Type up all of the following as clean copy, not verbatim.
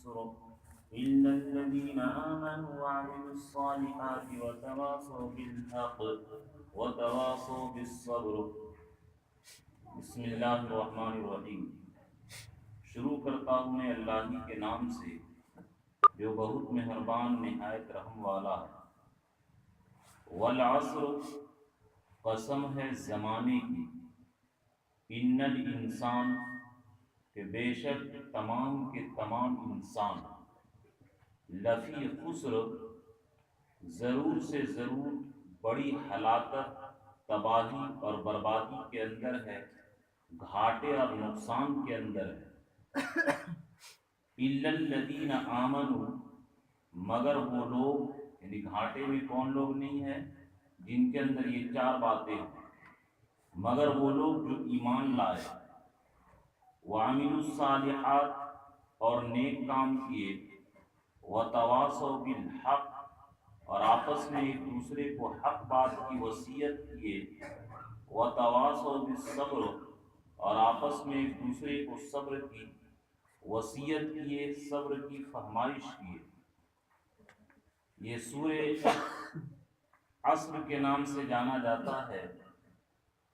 الخسر إلا الذين آمنوا وعملوا الصالحات وتواصوا بالحق وتواصوا بالصبر. بسم اللہ الرحمن الرحیم. شروع کرتا ہوں میں اللہ ہی کے نام سے جو بہت مہربان نہایت رحم والا ہے. والعصر، قسم ہے زمانے کی. ان الانسان، کہ بے شک تمام کے تمام انسان. لفی خسر، ضرور سے ضرور بڑی ہلاکت، تباہی اور بربادی کے اندر ہے، گھاٹے اور نقصان کے اندر ہے. الا الذین آمنوا، مگر وہ لوگ، یعنی گھاٹے میں کون لوگ نہیں ہیں؟ جن کے اندر یہ چار باتیں ہیں. مگر وہ لوگ جو ایمان لائے، وعملوا الصالحات، اور نیک کام کیے، وتواصوا بالحق، اور آپس میں ایک دوسرے کو حق بات کی وصیت کیے، وتواصوا بالصبر، اور آپس میں ایک دوسرے کو صبر کی وصیت کیے، صبر کی فہمائش کیے. یہ سورہ عصر کے نام سے جانا جاتا ہے.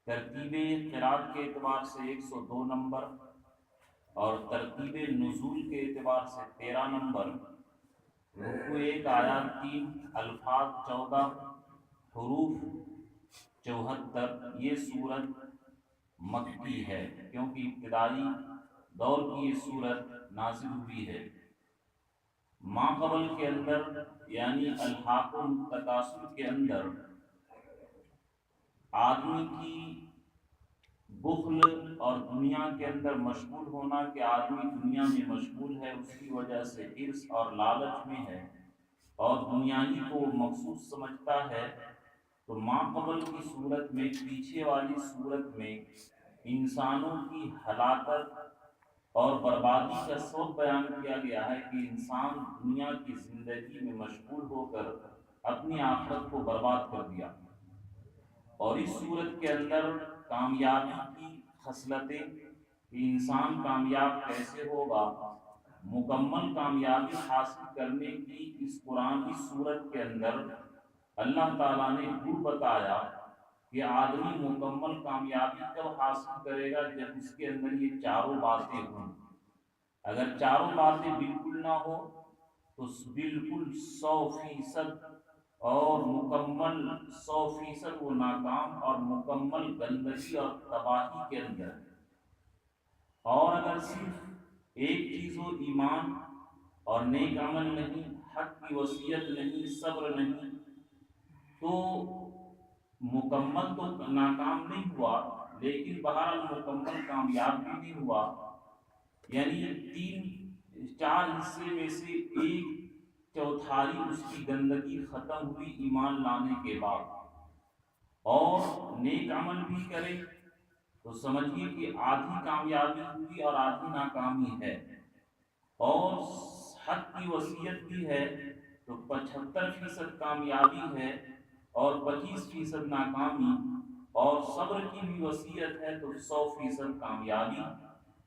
ترتیب قرات کے اعتبار سے 102 نمبر، اور ترتیب نزول کے اعتبار سے 13 نمبر. رکوع 1 آیات 3، الفاظ 14، حروف 74. یہ سورت مکی ہے کیونکہ ابتدائی دور کی یہ سورت نازل ہوئی ہے. ما قبل کے اندر یعنی الحاکم التکاثر کے اندر آدمی کی بخل اور دنیا کے اندر مشغول ہونا، کہ آدمی دنیا میں مشغول ہے، اس کی وجہ سے حرص اور لالچ میں ہے اور دنیائی کو مخصوص سمجھتا ہے. تو ما قبل کی صورت میں، پیچھے والی صورت میں، انسانوں کی ہلاکت اور بربادی کا سبب بیان کیا گیا ہے کہ انسان دنیا کی زندگی میں مشغول ہو کر اپنی آخرت کو برباد کر دیا. اور اس صورت کے اندر کامیابی کی خصلتیں، کہ انسان کامیاب کیسے ہوگا، مکمل کامیابی حاصل کرنے کی اس قرآن کی صورت کے اندر اللہ تعالیٰ نے گر بتایا کہ آدمی مکمل کامیابی کب حاصل کرے گا، جب اس کے اندر یہ چاروں باتیں ہوں. اگر چاروں باتیں بالکل نہ ہو تو بالکل 100% اور مکمل 100% وہ ناکام اور مکمل گندگی اور تباہی کے اندر ہے. اور اگر صرف ایک چیز ہو، ایمان اور نیک عمل نہیں، حق کی وصیت نہیں، صبر نہیں، تو مکمل تو ناکام نہیں ہوا، لیکن بہرحال مکمل کامیاب بھی نہیں ہوا. یعنی چار حصے میں سے ایک چوتھائی اس کی گندگی ختم ہوئی ایمان لانے کے بعد. اور نیک عمل بھی کرے تو سمجھیے کہ آدھی کامیابی ہوئی اور آدھی ناکامی ہے. اور حق کی وصیت بھی ہے تو 75% کامیابی ہے اور 25% ناکامی. اور صبر کی بھی وصیت ہے تو 100% کامیابی.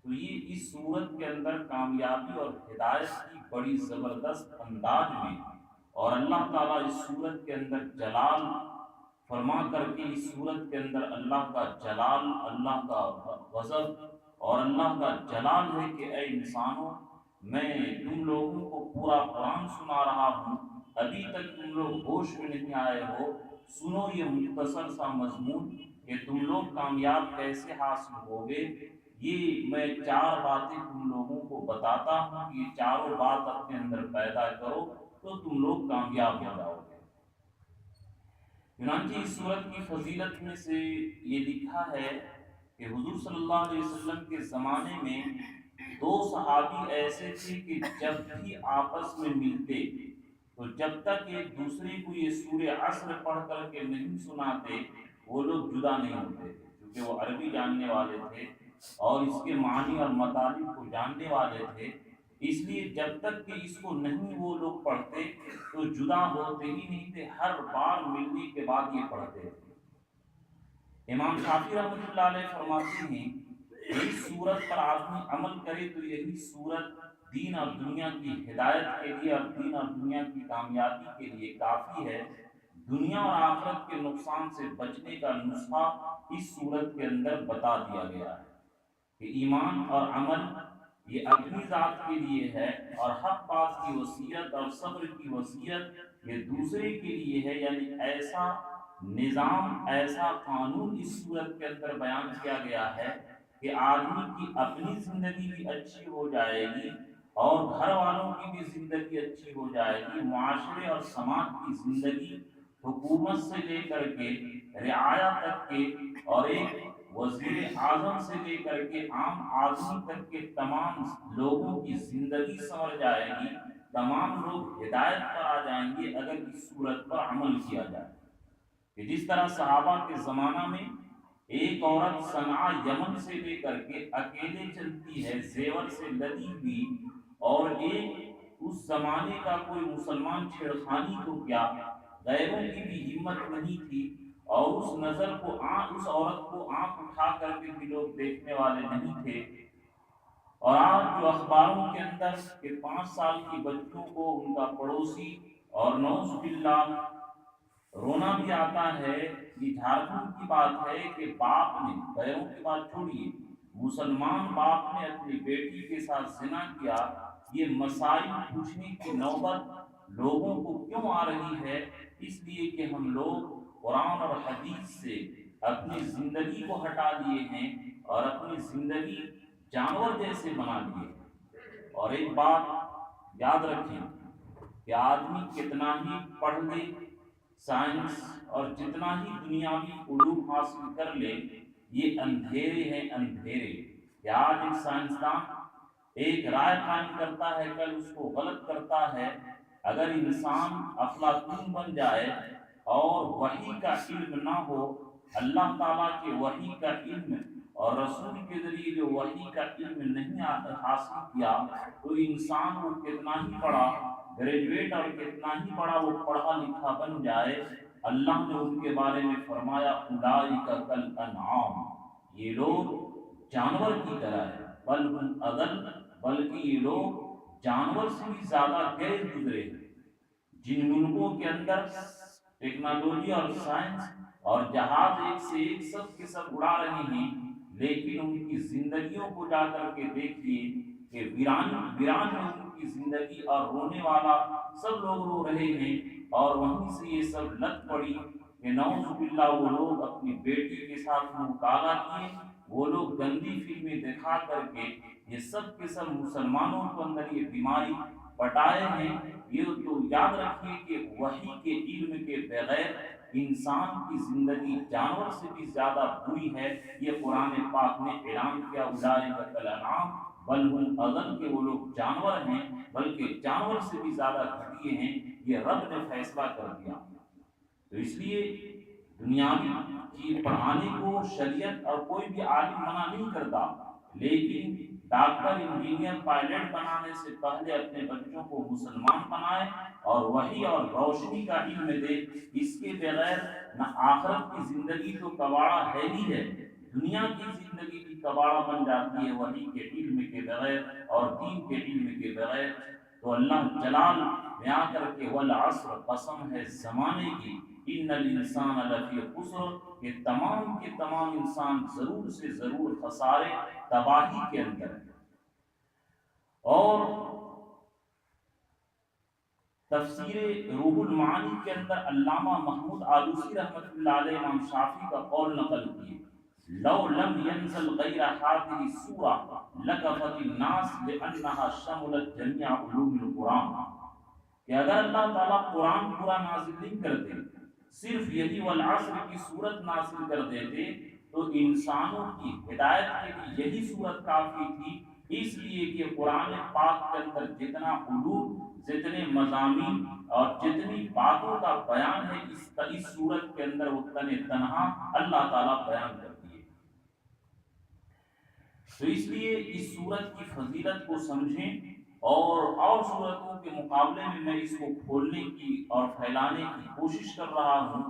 تو یہ اس صورت کے اندر کامیابی اور ہدایت کی بڑی زبردست انداز میں، اور اللہ تعالیٰ اس صورت کے اندر جلال فرما کر کے، اس صورت کے اندر اللہ کا جلال، اللہ کا غضب اور اللہ کا جلال ہے کہ اے انسانوں، میں تم لوگوں کو پورا قرآن سنا رہا ہوں، ابھی تک تم لوگ ہوش میں نہیں آئے ہو. سنو یہ مختصر سا مضمون کہ تم لوگ کامیاب کیسے حاصل ہوگے. یہ میں چار باتیں تم لوگوں کو بتاتا ہوں، یہ چاروں بات اپنے اندر پیدا کرو تو تم لوگ کامیاب ہو جاؤ گے. چنانچہ اس سورت کی فضیلت میں سے یہ لکھا ہے کہ حضور صلی اللہ علیہ وسلم کے زمانے میں 2 صحابی ایسے تھے کہ جب بھی آپس میں ملتے تو جب تک ایک دوسرے کو یہ سورہ عصر پڑھ کر کے نہیں سناتے وہ لوگ جدا نہیں ہوتے تھے، کیونکہ وہ عربی جاننے والے تھے اور اس کے معنی اور مطالب کو جاننے والے تھے. اس لیے جب تک کہ اس کو نہیں وہ لوگ پڑھتے تو جدا ہوتے ہی نہیں تھے، ہر بار ملنے کے بعد یہ پڑھتے تھے. امام شافعی رحمۃ اللہ علیہ فرماتے ہیں کہ اس سورت پر آدمی عمل کرے تو یہی سورت دین اور دنیا کی ہدایت کے لیے اور دین اور دنیا کی کامیابی کے لیے کافی ہے۔ دنیا اور آخرت کے نقصان سے بچنے کا نسخہ اس صورت کے اندر بتا دیا گیا ہے کہ ایمان اور عمل یہ اپنی ذات کے لیے ہے، اور حق بات کی وصیت اور صبر کی وصیت یہ دوسرے کے لیے ہے۔ یعنی ایسا نظام، ایسا قانون اس صورت کے اندر بیان کیا گیا ہے کہ آدمی کی اپنی زندگی بھی اچھی ہو جائے گی اور گھر والوں کی بھی زندگی اچھی ہو جائے گی، معاشرے اور سماج کی زندگی حکومت سے لے کر کے رعایا تک کے، اور ایک وزیر اعظم سے لے کر کے عام آدمی تک کے تمام لوگوں کی زندگی سنور جائے گی، تمام لوگ ہدایت پر آ جائیں گے اگر اس صورت پر عمل کیا جائے۔ کہ جس طرح صحابہ کے زمانہ میں ایک عورت صنعاء یمن سے لے کر کے اکیلے چلتی ہے زیور سے لدی ہوئی، اور ایک اس زمانے کا کوئی مسلمان چھیڑخانی تو کیا، غیروں کی بھی ہمت نہیں تھی، اور اس نظر کو اس عورت کو آنکھ اٹھا کر کے بھی لوگ دیکھنے والے نہیں تھے۔ اور آج جو اخباروں کے اندر کہ 5 سال کی بچوں کو ان کا پڑوسی، اور نعوذ باللہ رونا بھی آتا ہے، یہ جھارکھنڈ کی بات ہے کہ باپ نے، غیروں کی بات چھوڑیے، مسلمان باپ نے اپنی بیٹی کے ساتھ زنا کیا۔ یہ مسائل پوچھنے کی نوبت لوگوں کو کیوں آ رہی ہے؟ اس لیے کہ ہم لوگ قرآن اور حدیث سے اپنی زندگی کو ہٹا لیے ہیں اور اپنی زندگی جانور جیسے بنا لیے۔ اور ایک بات یاد رکھیں کہ آدمی کتنا ہی پڑھ لے سائنس اور جتنا ہی دنیاوی علوم حاصل کر لے، یہ اندھیرے ہیں اندھیرے۔ کہ آج ایک سائنسدان ایک رائے قائم کرتا ہے، کل اس کو غلط کرتا ہے۔ اگر انسان افلاطون بن جائے اور وحی کا علم نہ ہو، اللہ تعالیٰ کے وحی کا علم اور رسول کے ذریعے جو وحی کا علم نہیں حاصل کیا، تو انسان وہ کتنا ہی بڑا گریجویٹ اور کتنا ہی بڑا وہ پڑھا لکھا بن جائے، اللہ نے ان کے بارے میں فرمایا اولئک کالانعام، یہ لوگ جانور کی طرح ہے، بل ہم اضل، بلکہ یہ لوگ جانور سے بھی زیادہ گئے گزرے ہیں۔ جن ملکوں کے اندر ٹیکنالوجی اور سائنس اور جہاز ایک سے ایک سب کے سب اڑا رہے ہیں، لیکن ان کی زندگیوں کو جا کر کے دیکھیے کہ ویران ویران میں ان کی زندگی، اور رونے والا سب لوگ رو رہے ہیں، اور وہیں سے یہ سب لت پڑی کہ نعوذ باللہ وہ لوگ اپنی بیٹی کے ساتھ مکالمہ کیے، وہ لوگ گندی فلمیں دکھا کر کے یہ سب کے سب مسلمانوں کو اندر یہ بیماری بٹائے ہیں۔ یہ تو یاد رکھیے کہ وحی کے علم کے بغیر انسان کی زندگی جانور سے بھی زیادہ بری ہے۔ یہ قرآن پاک نے اعلان کیا اولئک کالانعام بل ہم اضل، کہ وہ لوگ جانور ہیں بلکہ جانور سے بھی زیادہ گھٹیا ہیں۔ یہ رب نے فیصلہ کر دیا۔ تو اس لیے دنیاوی چیز پڑھانے کو شریعت اور کوئی بھی عالم منع نہیں کرتا، لیکن ڈاکٹر انجینئر پائلٹ بنانے سے پہلے اپنے بچوں کو مسلمان بنائے اور وحی اور روشنی کا علم دے۔ اس کے بغیر نہ آخرت کی زندگی تو کباڑا ہے ہی ہے، دنیا کی زندگی بھی کباڑا بن جاتی ہے وحی کے علم کے بغیر اور دین کے علم کے بغیر۔ تو اللہ جلال میں آ کر کے والعصر، قسم ہے زمانے کی، ان الانسان لفی خسر، کہ تمام کے تمام انسان ضرور سے ضرور خسارے تباہی کے اندر ہے۔ اور تفسیر روح المعانی کے اندر علامہ محمود آلوسی رحمۃ اللہ علیہ امام شافعی کا قول نقل کیے، لو لم ينزل غیر هذه السورة لكفت الناس لأنها شملت جميع علوم القرآن، کہ اگر اللہ تعالیٰ قرآن پورا نازل نہیں کرتے، صرف یہی والعصر کی صورت نازل کر دیتے، تو انسانوں کی ہدایت کے لیے یہی صورت کافی تھی۔ اس لیے کہ قرآن پاک کے اندر جتنا علوم، جتنے مضامین اور جتنی باتوں کا بیان ہے اس صورت کے اندر وہ تنہا اللہ تعالیٰ بیان کر دیے۔ تو اس لیے اس صورت کی فضیلت کو سمجھیں، اور صورتوں کے مقابلے میں میں اس کو کھولنے کی اور پھیلانے کی کوشش کر رہا ہوں،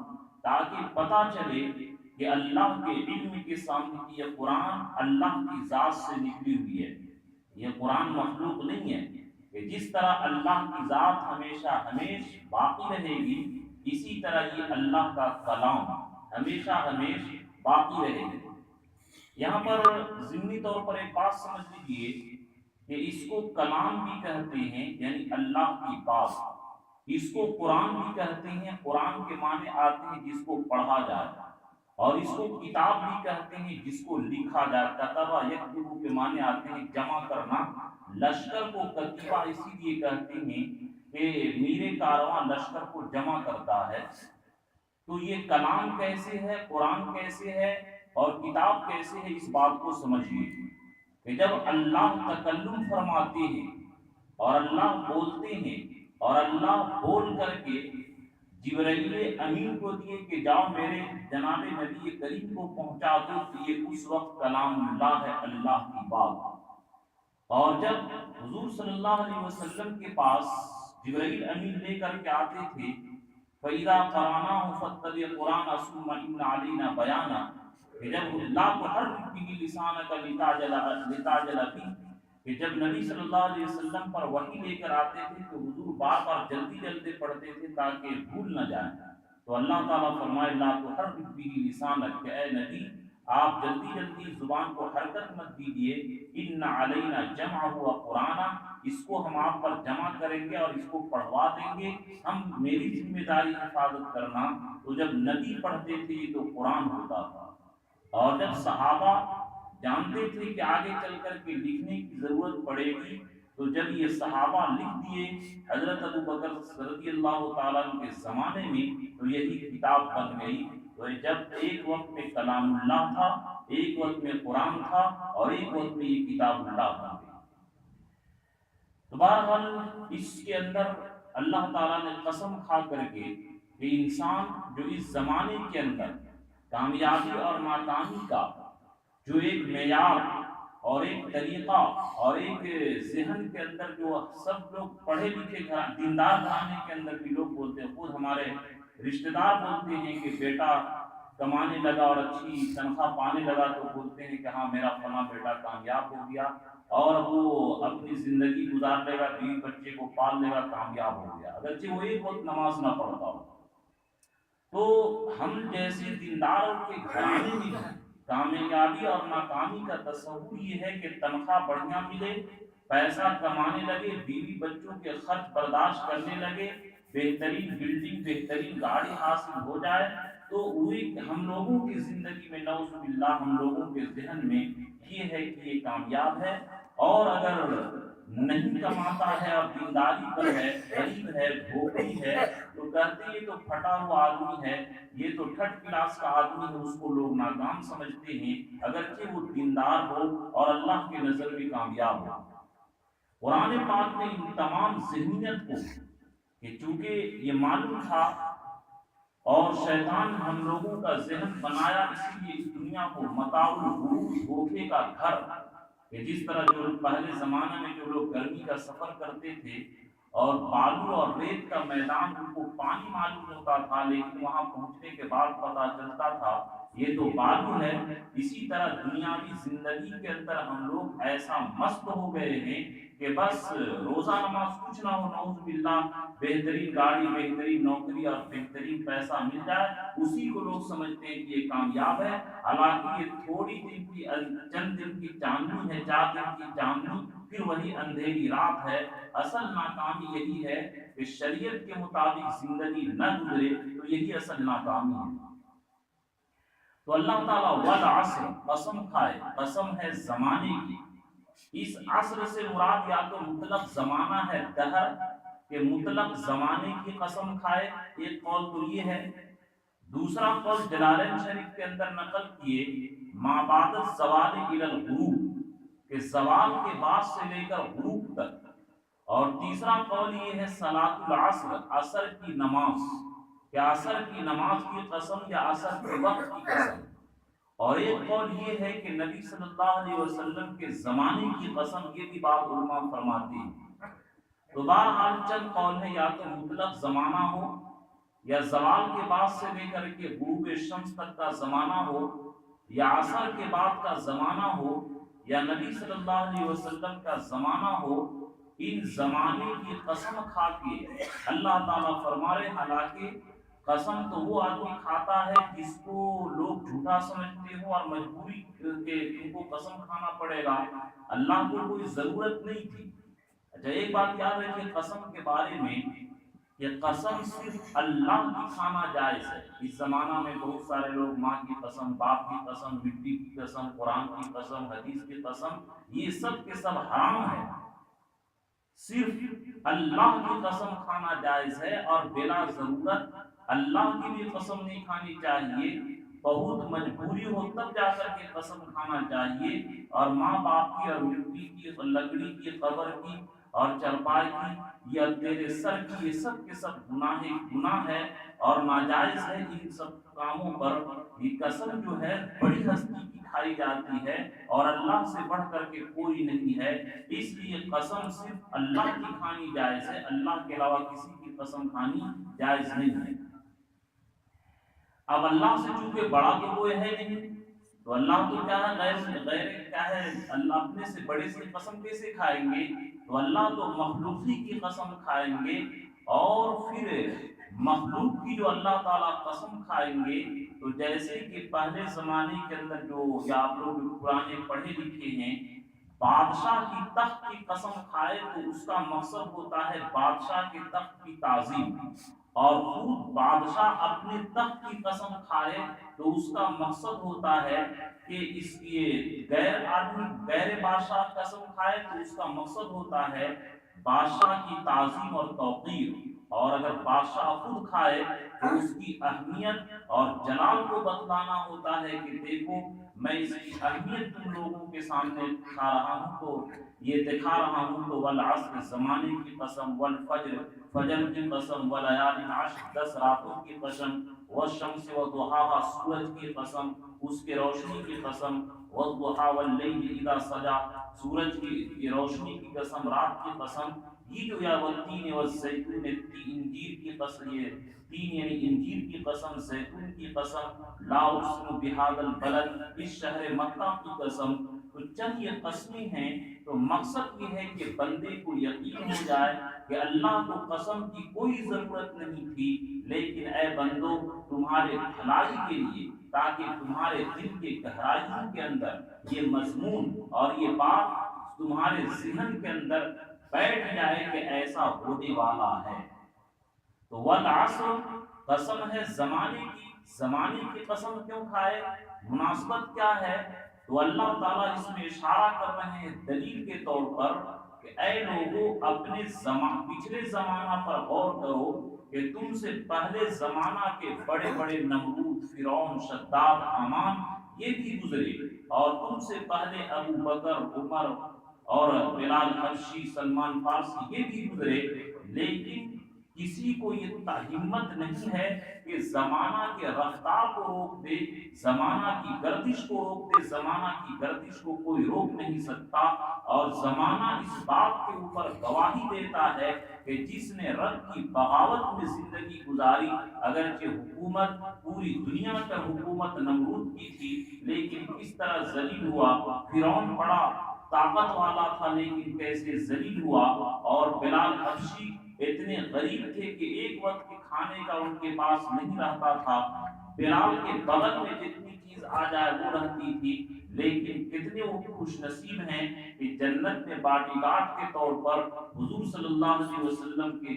تاکہ پتہ چلے کہ اللہ کے علم کے سامنے یہ قرآن اللہ کی ذات سے نکلی ہوئی ہے، یہ قرآن مخلوق نہیں ہے۔ جس طرح اللہ کی ذات ہمیشہ باقی رہے گی، اسی طرح یہ اللہ کا کلام ہمیشہ باقی رہے گی۔ یہاں پر ضمنی طور پر ایک بات سمجھ لیجیے کہ اس کو کلام بھی کہتے ہیں، یعنی اللہ کی بات، اس کو قرآن بھی کہتے ہیں، قرآن کے معنی آتے ہیں جس کو پڑھا جائے، اور اس کو کتاب بھی کہتے ہیں جس کو لکھا جائے۔ کتبہ یکتب کے معنی آتے ہیں جمع کرنا، لشکر کو کتیبہ اسی لیے کہتے ہیں کہ میر کارواں لشکر کو جمع کرتا ہے۔ تو یہ کلام کیسے ہے، قرآن کیسے ہے اور کتاب کیسے ہے، اس بات کو سمجھیے کہ جب اللہ تکلم فرماتے ہیں اور اللہ بولتے ہیں اور اللہ بول کر کے جبرائیل امین کو دیے کہ جاؤ میرے جناب نبی کریم کو پہنچا دو، تو یہ اس وقت کلام اللہ ہے، اللہ کی بات۔ اور جب حضور صلی اللہ علیہ وسلم کے پاس جبرائیل امین لے کر کے آتے تھے، فَإِذَا قَرَأْنَاهُ فَاتَّبِعْ قُرْآنَهُ ثُمَّ إِنَّ عَلَيْنَا بَيَانَهُ، کہ جب لا تحرک به لسانك لتعجل به، کہ جب نبی صلی اللہ علیہ وسلم پر وحی لے کر آتے تھے تو حضور بار بار جلدی جلدی پڑھتے تھے تاکہ بھول نہ جائیں۔ تو اللہ تعالیٰ فرمائے لا تحرک به لسانك، کہ اے نبی آپ جلدی جلدی زبان کو حرکت مت دیجیے، ان علینا جمعہ و قرآن، اس کو ہم آپ پر جمع کریں گے اور اس کو پڑھوا دیں گے، ہم میری ذمہ داری حفاظت کرنا۔ تو جب نبی پڑھتے تھے تو قرآن ہوتا تھا، اور جب صحابہ جانتے تھے کہ آگے چل کر کے لکھنے کی ضرورت پڑے گی، تو جب یہ صحابہ لکھ دیے حضرت ابوبکر رضی اللہ تعالیٰ عنہ کے زمانے میں، تو یہی کتاب بن گئی۔ تو جب ایک وقت میں کلام اللہ تھا، ایک وقت میں قرآن تھا، اور ایک وقت میں یہ کتاب اللہ بن گئی۔ تو بہرحال اس کے اندر اللہ تعالیٰ نے قسم کھا کر کے کہ انسان جو اس زمانے کے اندر کامیابی اور ناکامی کا جو ایک معیار اور ایک طریقہ اور ایک ذہن کے اندر، جو سب لوگ پڑھے لکھے دیندار گھرانے کے اندر بھی لوگ بولتے ہیں، خود ہمارے رشتہ دار بولتے ہیں کہ بیٹا کمانے لگا اور اچھی تنخواہ پانے لگا تو بولتے ہیں کہ ہاں میرا فلاں بیٹا کامیاب ہو گیا، اور وہ اپنی زندگی گزار لے گا، بیوی بچے کو پال لے گا، کامیاب ہو گیا، اگرچہ وہ ایک وقت نماز نہ پڑھتا ہو۔ تو ہم جیسے دینداروں کے گھرانے میں کامیابی اور ناکامی کا تصور یہ ہے کہ تنخواہ بڑھیا ملے، پیسہ کمانے لگے، بیوی بچوں کے خرچ برداشت کرنے لگے، بہترین بلڈنگ بہترین گاڑی حاصل ہو جائے، تو وہی ہم لوگوں کی زندگی میں نعوذ باللہ ہم لوگوں کے ذہن میں یہ ہے کہ یہ کامیاب ہے۔ اور اگر نہیں کماتا ہے اور دینداری پر ہے، غریب ہے، بھوکھی ہے، تو کہتے یہ تو پھٹا ہوا آدمی ہے، یہ تو تھرڈ کلاس کا آدمی ہے، اس کو لوگ ناکام سمجھتے ہیں، اگرچہ وہ دیندار ہو اور اللہ کی نظر میں کامیاب ہو۔ قرآن پاک نے ان تمام ذہنیت کو، کہ چونکہ یہ معلوم تھا اور شیطان ہم لوگوں کا ذہن بنایا اسی لیے اس دنیا کو متاع الغرور، دھوکے کا گھر، کہ جس طرح جو پہلے زمانے میں جو لوگ گرمی کا سفر کرتے تھے اور بالو اور ریت کا میدان ان کو پانی معلوم ہوتا تھا، لیکن وہاں پہنچنے کے بعد پتہ چلتا تھا یہ تو بالو ہے، اسی طرح دنیاوی زندگی کے اندر ہم لوگ ایسا مست ہو گئے ہیں کہ بس روزہ نماز کچھ نہ ہو، نعوذ باللہ بہترین گاڑی، بہترین نوکری اور بہترین پیسہ مل جائے، اسی کو لوگ سمجھتے ہیں کہ یہ کامیاب ہے۔ حالانکہ یہ تھوڑی دن کی چند دن کی چاندنی ہے، 4 دن کی چاندنی، پھر وہی اندھیری رات ہے۔ اصل ناکامی یہی ہے کہ شریعت کے مطابق زندگی نہ گزرے، تو یہی اصل ناکامی ہے۔ تو اللہ تعالیٰ والعصر، قسم کھائے، قسم ہے زمانے کی۔ اس عصر سے مراد یا تو مطلق زمانہ ہے دہر، کہ مطلق زمانے کی قسم کھائے، ایک قول تو یہ ہے۔ دوسرا قول جلالین شریف کے اندر نقل کیے ما بعد الزوال الی الغروب، کہ زوال کے بعد سے لے کر غروب تک۔ اور تیسرا قول یہ ہے صلاۃ العصر، عصر کی نماز، کہ عصر کی نماز کی قسم یا عصر کے وقت کی قسم۔ اور ایک قول یہ ہے کہ نبی صلی اللہ علیہ وسلم کے زمانے کی قسم، یہ بھی بات علماء فرماتے ہیں۔ تو بہرحال چند قول ہے، یا تو مطلق زمانہ ہو، یا زوال کے بعد سے لے کر کے غروب شمس تک کا زمانہ ہو، یا عصر کے بعد کا زمانہ ہو، یا نبی صلی اللہ علیہ وسلم کا زمانہ ہو۔ ان زمانے کی قسم کھا کے اللہ تعالیٰ فرما رہے حالانکہ قسم تو وہ آدمی کھاتا ہے جس کو لوگ جھوٹا سمجھتے ہو اور مجبوری کے تم کو قسم کھانا پڑے گا، اللہ کو کوئی ضرورت نہیں تھی۔ اچھا ایک بات یاد رکھیے قسم کے بارے میں، یہ قسم صرف اللہ کی کھانا جائز ہے۔ اس زمانہ میں بہت سارے لوگ ماں کی قسم، باپ کی قسم، مٹی کی قسم، قرآن کی قسم، حدیث کی قسم، یہ سب کے سب حرام ہے۔ صرف اللہ کی قسم کھانا جائز ہے، اور بلا ضرورت اللہ کی بھی قسم نہیں کھانی چاہیے۔ بہت مجبوری ہو تب جا کر کے قسم کھانا چاہیے، اور ماں باپ کی اور مٹی کی، لکڑی کی، قبر کی اور چرپائی کی، یہ تیرے سر کی، یہ سب کے سب گناہ ہے اور ناجائز ہے۔ ان سب کاموں پر یہ قسم جو ہے بڑی ہستی کی کھائی جاتی ہے، اور اللہ سے بڑھ کر کے کوئی نہیں ہے۔ اس لیے قسم صرف اللہ کی کھانی جائز ہے، اللہ کے علاوہ کسی کی قسم کھانی جائز نہیں ہے۔ اب اللہ سے چونکہ بڑا تو کوئی ہے نہیں، تو اللہ تو کیا ہے، غیر کیا ہے، اللہ اپنے سے بڑے سے قسم کیسے کھائیں گے؟ تو اللہ تو مخلوقی کی قسم کھائیں گے، اور پھر مخلوق کی جو اللہ تعالیٰ قسم کھائیں گے، تو جیسے کہ پہلے زمانے کے اندر جو یا آپ لوگ پرانے پڑھے لکھے ہیں، بادشاہ کی تخت کی قسم کھائے تو اس کا مقصد ہوتا ہے بادشاہ کے تخت کی تعظیم، اور خود بادشاہ اپنے تخت کی قسم کھائے تو اس کا مقصد ہوتا ہے کہ اس یہ غیر آدمی غیر بادشاہ قسم کھائے تو اس کا مقصد ہوتا ہے بادشاہ کی تعظیم اور توقیر، اور اگر بادشاہ خود کھائے تو اس کی اہمیت اور جلال کو بتلانا ہوتا ہے کہ دیکھو میں اس کی اہمیت تم لوگوں کے سامنے دکھا رہا ہوں، تو یہ دکھا رہا ہوں۔ تو والعصر زمانے کی قسم، والفجر فجر کی قسم، ولیال عشر 10 راتوں کی قسم، والشمس وضحاها سورج کی قسم، اس کے روشنی کی قسم، والضحى واللیل اذا سجا سورج کی روشنی کی قسم، رات کی قسم، یہ جو یا والتین والزیتون انجیر کی قسم، یہ تین یعنی انجیر کی قسم، زیتون کی قسم، لا اقسم بهذا البلد اس شہر مکہ کی قسم۔ تو چند یہ قسمیں ہیں، تو مقصد یہ ہے کہ بندے کو یقین ہو جائے کہ اللہ کو قسم کی کوئی ضرورت نہیں تھی، لیکن اے بندو تمہارے بھلائی کے لیے، تاکہ تمہارے دل کے گہرائیوں کے اندر یہ مضمون اور یہ بات تمہارے ذہن کے اندر بیٹھ جائے کہ ایسا ہونے والا ہے۔ تو والعصر قسم ہے زمانے کی، زمانے کی قسم کیوں کھائے، مناسبت کیا ہے؟ تو اللہ تعالیٰ اس میں اشارہ کر رہے ہیں دلیل کے طور پر کہ اے لوگوں اپنے پچھلے زمانہ پر غور کرو کہ تم سے پہلے زمانہ کے بڑے بڑے نمرود، فرعون، شداد، حامان یہ بھی گزرے، اور تم سے پہلے ابو بکر، عمر اور بلال حبشی، سلمان فارسی یہ بھی گزرے، لیکن کسی کو یہ ہمت نہیں ہے کہ زمانہ کے رفتار کو روک دے، زمانہ کی گردش کو روک دے۔ زمانہ کی گردش کو کوئی روک نہیں سکتا، اور زمانہ اس بات کے اوپر گواہی دیتا ہے کہ جس نے رب کی بغاوت میں زندگی گزاری، اگرچہ حکومت پوری دنیا پر حکومت نمرود کی تھی، لیکن کس طرح ذلیل ہوا۔ فرعون بڑا طاقت والا تھا لیکن کیسے ذلیل ہوا، اور بلال حبشی اتنے غریب تھے کہ ایک وقت کے کھانے کا ان کے پاس نہیں رہتا تھا، بلال کے بغل میں جتنی چیز آ جائے وہ رہتی تھی، لیکن کتنے وہ خوش نصیب ہیں کہ جنت میں باڈی گارڈ کے طور پر حضور صلی اللہ علیہ وسلم کے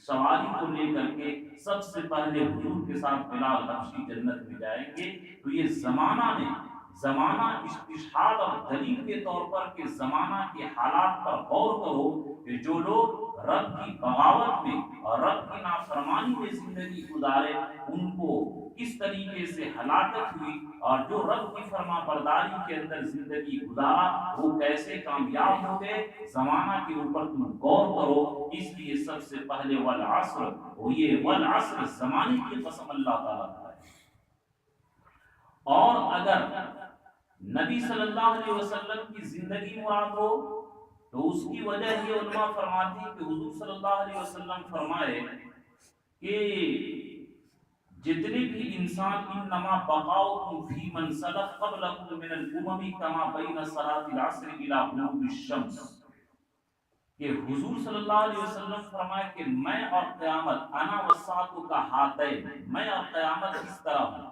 سواری کو لے کر کے سب سے پہلے حضور کے ساتھ بلال حبشی جنت میں جائیں گے۔ تو یہ زمانہ استشہاد اور دلیل کے طور پر کہ زمانہ کے حالات پر غور کرو کہ جو لوگ رب کی بغاوت میں اور رب کی نافرمانی میں زندگی گزارے ان کو کس طریقے سے ہلاکت ہوئی، اور جو رب کی فرما برداری کے اندر زندگی گزارا وہ کیسے کامیاب ہو گئے۔ زمانہ کے اوپر تم غور کرو، اس لیے سب سے پہلے والعصر، وہ یہ والعصر زمانے کی قسم اللہ تعالیٰ ہے۔ اور اگر نبی صلی اللہ علیہ وسلم کی زندگی مراد ہو تو اس کی وجہ یہ علماء فرماتی ہیں کہ حضور صلی اللہ علیہ وسلم فرمائے کہ جتنے بھی انسان انما بقاؤکم فی من سلف قبلکم من الامم کما بین صلاۃ العصر الی غروب الشمس، کہ حضور صلی اللہ علیہ وسلم فرمائے کہ میں اور قیامت انا والساعۃ کا ہاتین، میں اور قیامت اس طرح ہوں.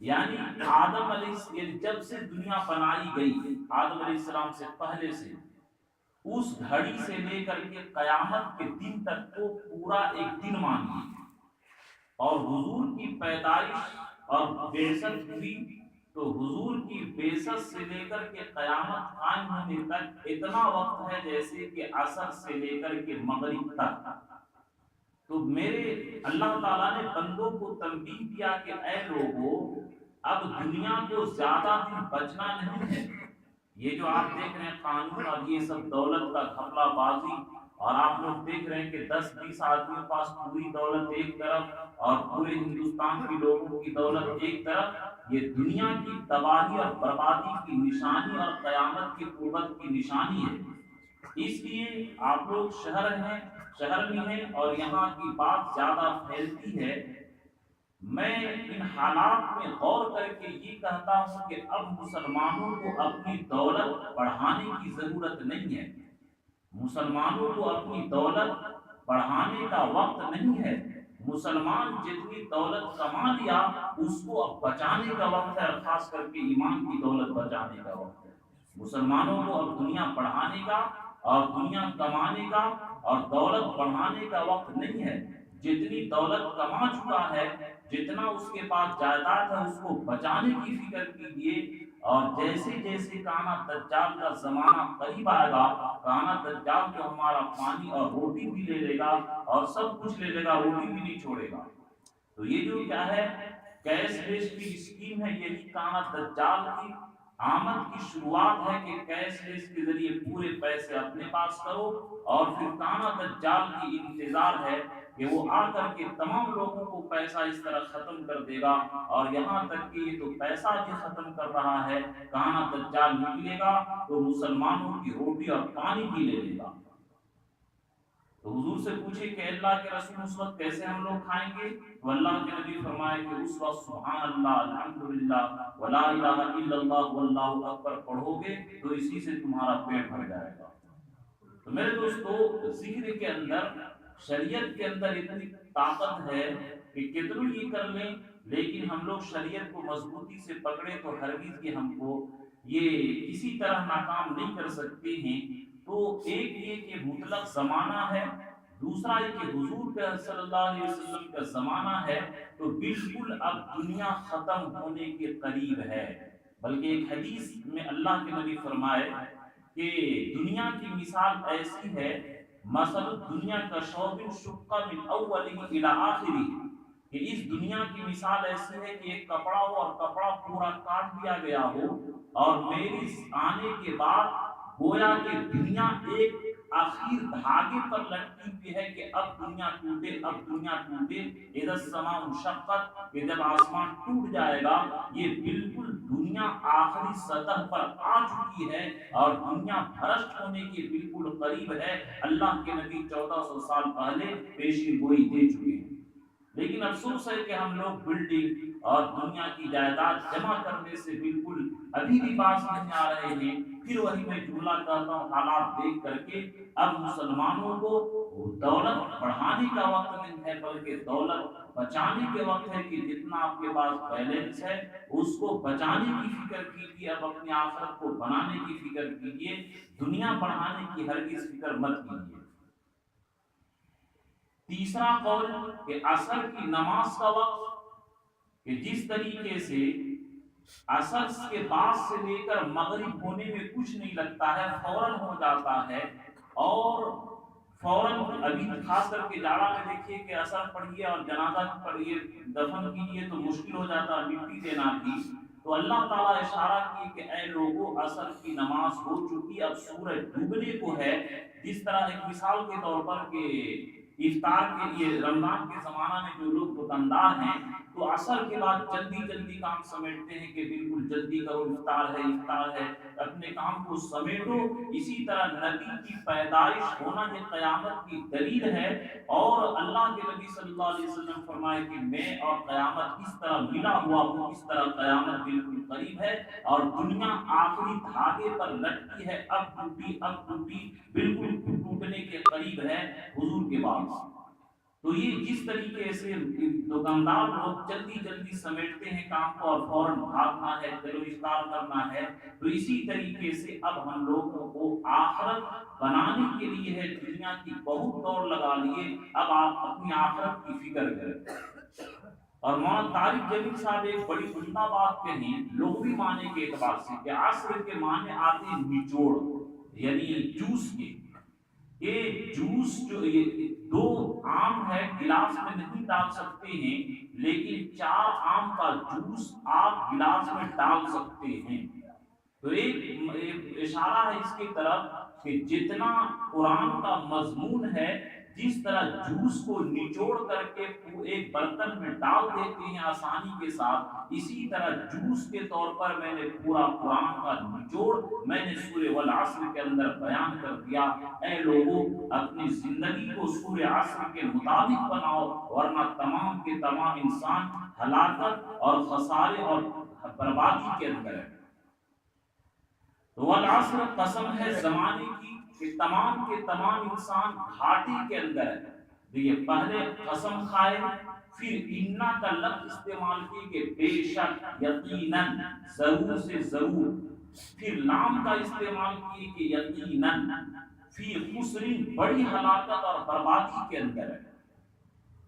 یعنی آدم علیہ السلام جب سے دنیا بنائی گئی، آدم علیہ السلام سے پہلے سے اس گھڑی سے لے کر کے قیامت کے دن تک کو پورا ایک دن مانیے. اور حضور کی پیدائش اور بعثت ہوئی تو حضور کی بعثت سے لے کر کے قیامت قائم ہونے تک اتنا وقت ہے جیسے کہ عصر سے لے کر کے مغرب تک. تو میرے اللہ تعالیٰ نے بندوں کو تنبیہ کیا کہ اے لوگوں، اب دنیا کو زیادہ دن بچنا نہیں ہے. یہ جو آپ دیکھ رہے ہیں قانون اور یہ سب دولت کا گھپلہ بازی، اور آپ لوگ دیکھ رہے ہیں کہ 10-20 آدمیوں کے پاس پوری دولت ایک طرف اور پورے ہندوستان کے لوگوں کی دولت ایک طرف، یہ دنیا کی تباہی اور بربادی کی نشانی اور قیامت کی قربت کی نشانی ہے. اس لیے آپ لوگ شہر میں ہیں اور یہاں کی بات زیادہ پھیلتی ہے. میں ان حالات میں غور کر کے یہ کہتا ہوں کہ اب مسلمانوں کو اپنی دولت بڑھانے کی ضرورت نہیں ہے. مسلمانوں کو اپنی دولت بڑھانے کا وقت نہیں ہے. مسلمان جتنی دولت کما لیا اس کو اب بچانے کا وقت ہے، خاص کر کے ایمان کی دولت بچانے کا وقت ہے. مسلمانوں کو اب دنیا بڑھانے کا اور دنیا کمانے کا اور دولت بڑھانے کا وقت نہیں ہے. جتنی دولت کما چکا ہے، جتنا اس کے پاس جائیداد ہے، اس کو بچانے کی فکر کیجیے. اور جیسے جیسے کانا دجال کا زمانہ قریب آئے گا، کانا دجال جو ہمارا پانی اور روٹی بھی لے لے گا اور سب کچھ لے لے گا، روٹی بھی نہیں چھوڑے گا. تو یہ جو کیا ہے کیش لیس کی اسکیم ہے، یہی کانا دجال کی آمد کی شروعات ہے کہ کیش لیس کے ذریعے پورے پیسے اپنے پاس کرو، اور پھر کانا دجال کی انتظار ہے کہ وہ آ کر کے تمام لوگوں کو پیسہ اس طرح ختم کر دے گا. اور یہاں تک کہ یہ تو پیسہ بھی ختم کر رہا ہے، کانا دجال نکلے گا تو مسلمانوں کی روٹی اور پانی بھی لے لے گا. تو حضور سے پوچھے کہ اللہ کے رسول اس وقت کیسے ہم لوگ کھائیں گے؟ تو اللہ کے نبی فرمائے کہ اس وقت سبحان اللہ، الحمدللہ، ولا الہ الا اللہ، واللہ اکبر پڑھو گے تو اسی سے تمہارا پیٹ بھر جائے گا. تو میرے دوستو، ذکر کے اندر، شریعت کے اندر اتنی طاقت ہے کہ کتنی یہ کر لیں، لیکن ہم لوگ شریعت کو مضبوطی سے پکڑے تو ہرگز یہ ہم کو یہ کسی طرح ناکام نہیں کر سکتے ہیں. تو ایک یہ کہ مطلق زمانہ ہے، دوسرا یہ کہ حضور کا صلی اللہ علیہ وسلم کا زمانہ ہے. تو بالکل اب دنیا ختم ہونے کے قریب ہے. بلکہ ایک حدیث میں اللہ کے نبی فرمائے کہ دنیا کی مثال ایسی ہے، مثل دنیا کا شعب شق من اولہ الی آخرہ، کہ اس دنیا کی مثال ایسی ہے کہ ایک کپڑا ہو اور کپڑا پورا کاٹ دیا گیا ہو، اور میری آنے کے بعد گویا کہ دنیا ایک آخر دھاگے پر لٹکی ہوئی ہے کہ اب دنیا ٹوٹے، اب دنیا ٹوٹے. اذا السماء انشقت، کہ جب آسمان ٹوٹ جائے گا. یہ بالکل دنیا آخری سطح پر آ چکی ہے اور دنیا بھرشٹ ہونے کے بالکل قریب ہے. اللہ کے نبی 1400 سال پہلے پیشین گوئی دے چکے ہیں. لیکن افسوس ہے کہ ہم لوگ بلڈنگ اور دنیا کی جائیداد جمع کرنے سے بالکل ابھی بھی باز نہیں آ رہے ہیں. پھر وہی میں جملہ کہتا ہوں، حالات دیکھ کر کے اب مسلمانوں کو دولت بڑھانے کا وقت نہیں ہے، بلکہ دولت بچانے کے وقت ہے. کہ جتنا آپ کے پاس بیلنس ہے اس کو بچانے کی فکر کیجیے. اب اپنی آخرت کو بنانے کی فکر کیجیے، دنیا بڑھانے کی ہرگز فکر مت کیجیے. تیسرا قول کہ عصر کی نماز کا وقت، کہ جس طریقے سے عصر کے بعد سے لے کر مغرب ہونے میں کچھ نہیں لگتا ہے، فوراً ہو جاتا ہے. اور فوراً ابھی خاص کر کے جاڑا میں دیکھیے کہ عصر پڑھیے اور جنازہ پڑھیے، دفن کیجیے تو مشکل ہو جاتا ہے، مٹی دینا بھی. تو اللہ تعالیٰ اشارہ کیے کہ اے لوگوں، عصر کی نماز ہو چکی، اب سورج ڈوبنے کو ہے. جس طرح ایک مثال کے طور پر کہ افطار کے لیے رمضان کے زمانہ میں جو لوگ دکاندار ہیں تو عصر کے بعد جلدی جلدی کام سمیٹتے ہیں کہ بالکل جلدی کرو، افطار ہے، اپنے کام کو سمیٹو. اسی طرح نبی کی پیدائش ہونا یہ قیامت کی دلیل ہے. اور اللہ کے نبی صلی اللہ علیہ وسلم فرمائے کہ میں اور قیامت اس طرح ملا ہوا ہوں، اس طرح قیامت بالکل قریب ہے. اور دنیا آخری دھاگے پر لٹکی ہے، اب ٹوٹی بالکل ٹوٹ ڈوبنے کے قریب ہے حضور کے بعد۔ تو یہ جس طریقے سے دکاندار لوگ جلدی جلدی سمیٹتے ہیں کام کو اور فوراً بھاگنا ہے، چلو افطار کرنا ہے، تو اسی طریقے سے اب ہم لوگوں کو آخرت بنانے کے لیے ہے دنیا کی بہت دوڑ لگا لیے، اب آپ اپنی آخرت کی فکر کریں۔ اور مولانا طارق جمیل صاحب ایک بڑی عمدہ بات کہیں لغوی معنی کے اعتبار سے کہ عصر کے معنی آتے ہیں نچوڑ، یعنی جوس کے۔ یہ جوس جو یہ دو آم ہے گلاس میں نہیں ڈال سکتے ہیں، لیکن 4 آم کا جوس آپ گلاس میں ڈال سکتے ہیں۔ تو ایک اشارہ ہے اس کی طرف کہ جتنا قرآن کا مضمون ہے، جس طرح جوس کو نچوڑ کر کے ایک برتن میں ڈال دیتے ہیں آسانی کے ساتھ، اسی طرح جوس کے طور پر میں نے پورا قرآن کا نچوڑ میں نے سورہ والعصر کے اندر بیان کر دیا۔ اے لوگوں، اپنی زندگی کو سورہ عصر کے مطابق بناؤ، ورنہ تمام کے تمام انسان ہلاکت اور خسارے اور بربادی کے اندر ہے۔ والعصر قسم ہے زمانے کی کہ تمام کے تمام انسان گھاٹی کے اندر ہے۔ یہ پہلے قسم کھائے، پھر انا کا لفظ استعمال کی کہ بے شک، یقیناً، ضرور سے ضرور، پھر لام کا استعمال کی کہ یقیناً، فی خسر، بڑی ہلاکت اور بربادی کے اندر ہے۔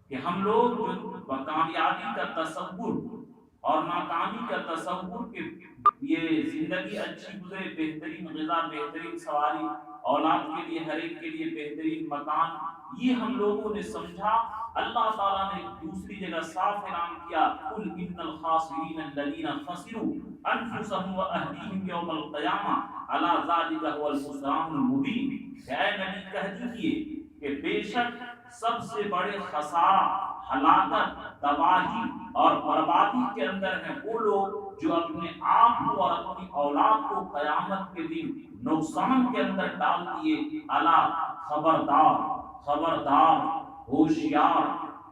کہ ہم لوگ جو کامیابی کا تصور اور ناکامی کا تصور کہ یہ زندگی اچھی گزرے، بہترین غذا، بہترین سواری، اولاد کے لیے ہر ایک کے لیے بہترین مکان، یہ ہم لوگوں نے سمجھا۔ اللہ تعالیٰ نے دوسری جگہ صاف اعلان کیا، قل ان الخاسرین الذین خسروا انفسهم واهلیہم یوم القیامہ الا ذلک هو الخسران المبین۔ اے نبی کہہ دیجئے کہ بے شک سب سے بڑے خسارہ، ہلاکت، تباہی اور بربادی کے اندر ہیں وہ لوگ جو اپنے آپ کو اور اپنی اولاد کو قیامت کے دن نقصان کے اندر ڈال دیے۔ الا، خبردار، خبردار، ہوشیار،